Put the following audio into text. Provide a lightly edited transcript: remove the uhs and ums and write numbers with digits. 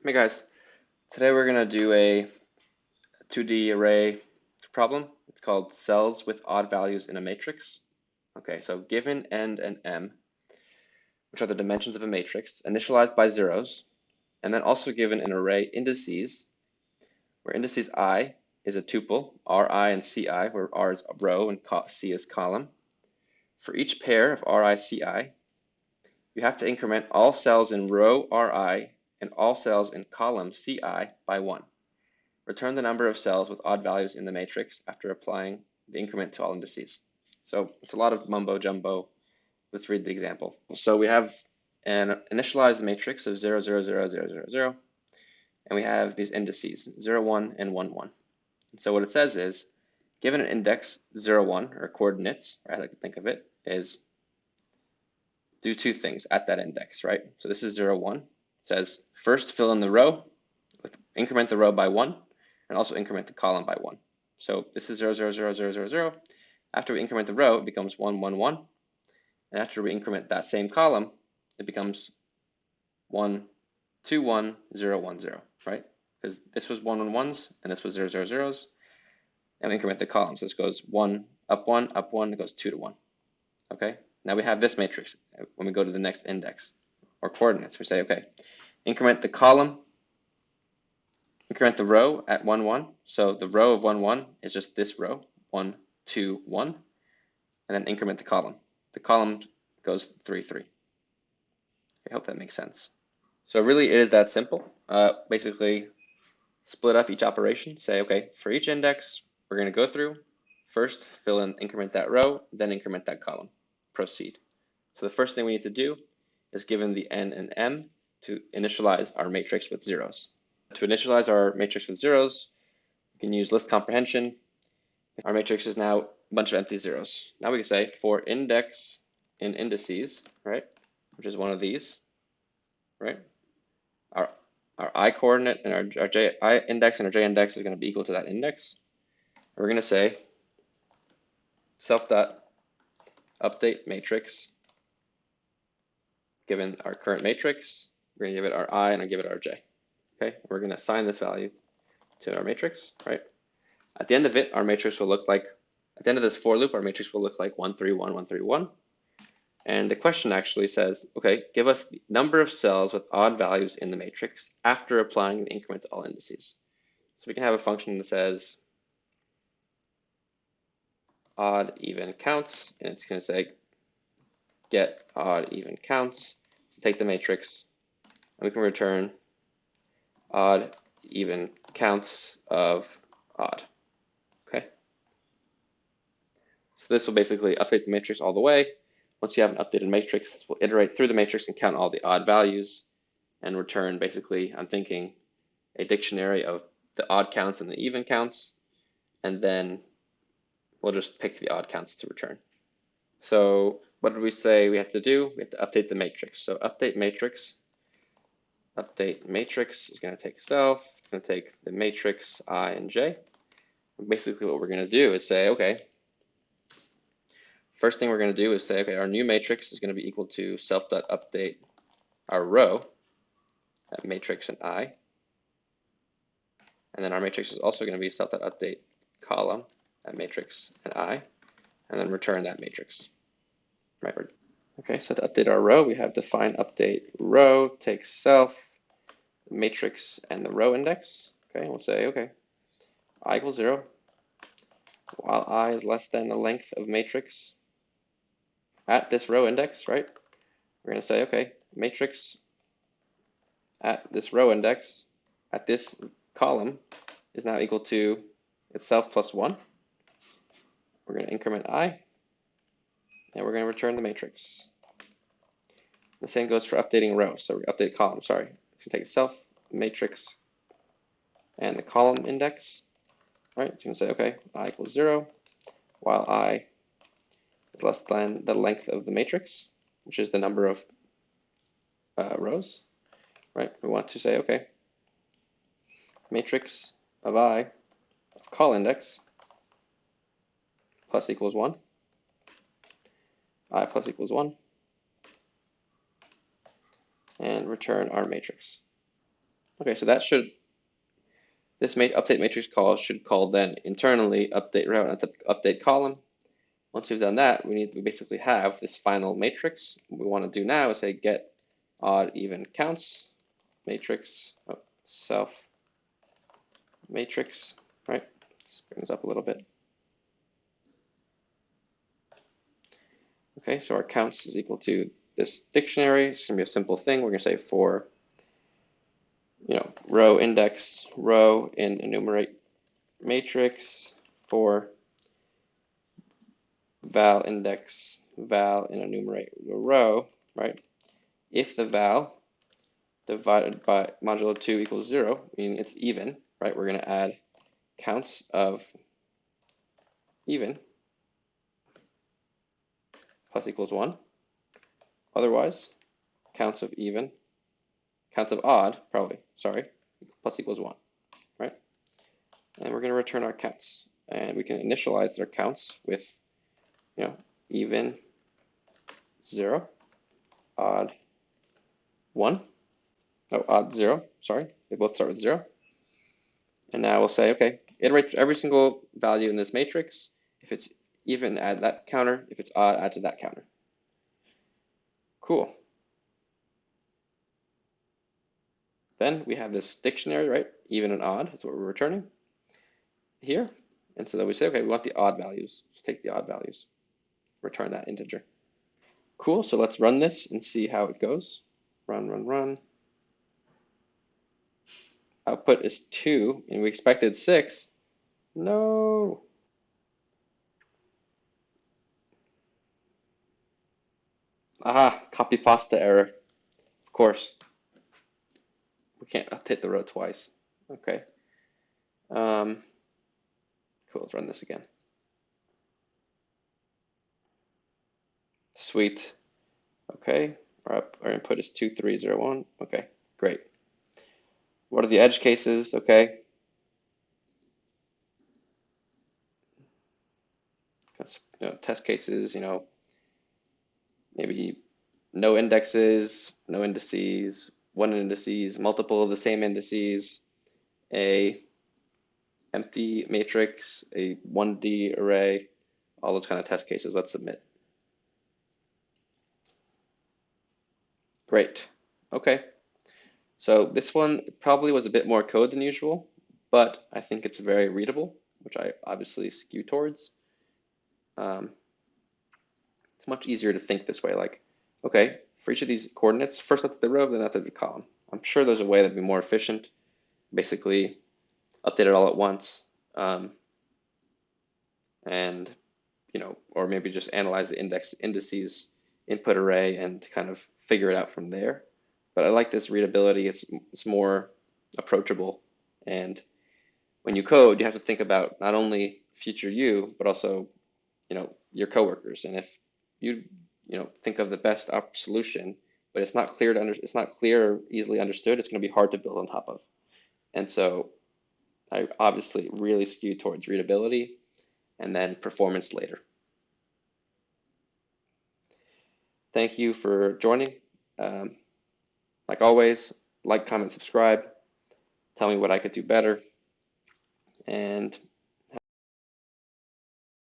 Hey guys, today we're going to do a 2D array problem. It's called cells with odd values in a matrix. Okay, so given n and m, which are the dimensions of a matrix, initialized by zeros, and then also given an array indices, where indices I is a tuple, Ri and Ci, where R is a row and C is column. For each pair of Ri, Ci, you have to increment all cells in row Ri and all cells in column Ci by 1. Return the number of cells with odd values in the matrix after applying the increment to all indices. So it's a lot of mumbo jumbo. Let's read the example. So we have an initialized matrix of 0, 0, 0, 0, 0, 0, and we have these indices 0, 1, and 1, 1. And so what it says is, given an index 0, 1, or coordinates, or I like to think of it, is do two things at that index, right? So this is 0, 1. It says first fill in the row, increment the row by 1, and also increment the column by 1. So this is 0, 0, 0, 0, 0, 0. After we increment the row, it becomes 1, 1, 1. And after we increment that same column, it becomes 1, 2, 1, 0, 1, 0, right? Because this was 1, 1, 1s, and this was 0, 0, 0s. And we increment the column. So this goes 1, up 1, it goes 2 to 1. Okay? Now we have this matrix. When we go to the next index, or coordinates, we say, okay, increment the column, increment the row at 1, 1. So the row of 1, 1 is just this row, 1, 2, 1, and then increment the column. The column goes 3, 3. I hope that makes sense. So really it is that simple. Basically split up each operation, say, okay, for each index, we're going to go through, first fill in, increment that row, then increment that column. Proceed. So the first thing we need to do is given the n and m to initialize our matrix with zeros. To initialize our matrix with zeros, we can use list comprehension. Our matrix is now a bunch of empty zeros. Now we can say for index in indices, right, which is one of these, right? Our I coordinate and our j I index and our j index is going to be equal to that index. We're going to say self dot update matrix given our current matrix. We're going to give it our I and I'll give it our j. Okay, we're going to assign this value to our matrix, right? At the end of it, our matrix will look like, at the end of this for loop, our matrix will look like 1, 3, 1, 1, 3, 1. And the question actually says, okay, give us the number of cells with odd values in the matrix after applying the increment to all indices. So we can have a function that says odd even counts, and it's going to say get odd even counts. So take the matrix, and we can return odd even counts of odd. Okay. So this will basically update the matrix all the way. Once you have an updated matrix, this will iterate through the matrix and count all the odd values and return, basically, I'm thinking, a dictionary of the odd counts and the even counts, and then we'll just pick the odd counts to return. So what did we say we have to do? We have to update the matrix. So update matrix is going to take self, it's going to take the matrix I and j. And basically what we're going to do is say, okay, first thing we're going to do is say, okay, our new matrix is going to be equal to self.update our row at matrix and I. And then our matrix is also going to be self.update column at matrix and I, and then return that matrix. Right. Okay, so to update our row, we have define update row, take self, the matrix, and the row index. Okay, we'll say, okay, I equals 0, while I is less than the length of matrix at this row index, right? We're going to say, okay, matrix at this row index at this column is now equal to itself plus 1. We're going to increment I, and we're going to return the matrix. The same goes for updating row. So we update column, sorry. So take itself, matrix, and the column index. All right, so you can say, okay, I equals 0, while I is less than the length of the matrix, which is the number of rows, right? We want to say, okay, matrix of I, call index, plus equals 1, I plus equals 1, and return our matrix. Okay, so that should, this update matrix call should call then internally update route and update column. Once we've done that, we basically have this final matrix. What we want to do now is say get odd even counts matrix, self matrix, right? Let's bring this up a little bit. Okay, so our counts is equal to this dictionary. It's going to be a simple thing. We're going to say for, row index, row in enumerate matrix for val index, val in enumerate row, right? If the val divided by modulo 2 equals 0, meaning it's even, right? We're going to add counts of even plus equals 1. Otherwise, counts of odd, probably, sorry, plus equals 1, right? And we're going to return our counts. And we can initialize their counts with, even 0, odd 1, no, odd 0, sorry, they both start with 0. And now we'll say, okay, iterate through every single value in this matrix. If it's even, add that counter. If it's odd, add to that counter. Cool. Then we have this dictionary, right? Even and odd, that's what we're returning here. And so then we say, okay, we want the odd values. Just take the odd values, return that integer. Cool, so let's run this and see how it goes. Run, run, run. Output is 2, and we expected 6. No. Aha, copy pasta error. Of course. We can't update the row twice. Okay. Cool, let's run this again. Sweet. Okay, our input is 2301. Okay, great. What are the edge cases? Okay. Test cases, maybe no indexes, no indices, one indices, multiple of the same indices, a empty matrix, a 1D array, all those kind of test cases. Let's submit. Great. Okay. So this one probably was a bit more code than usual, but I think it's very readable, which I obviously skew towards. It's much easier to think this way, like, okay, for each of these coordinates, first update the row, then update the column. I'm sure there's a way that'd be more efficient, basically update it all at once, and, or maybe just analyze the indices input array and kind of figure it out from there. But I like this readability. It's more approachable, and when you code, you have to think about not only future you, but also, your coworkers. And if you, think of the best solution, but it's not clear or easily understood, it's going to be hard to build on top of. And so I obviously really skew towards readability and then performance later. Thank you for joining. Like always, like, comment, subscribe. Tell me what I could do better. And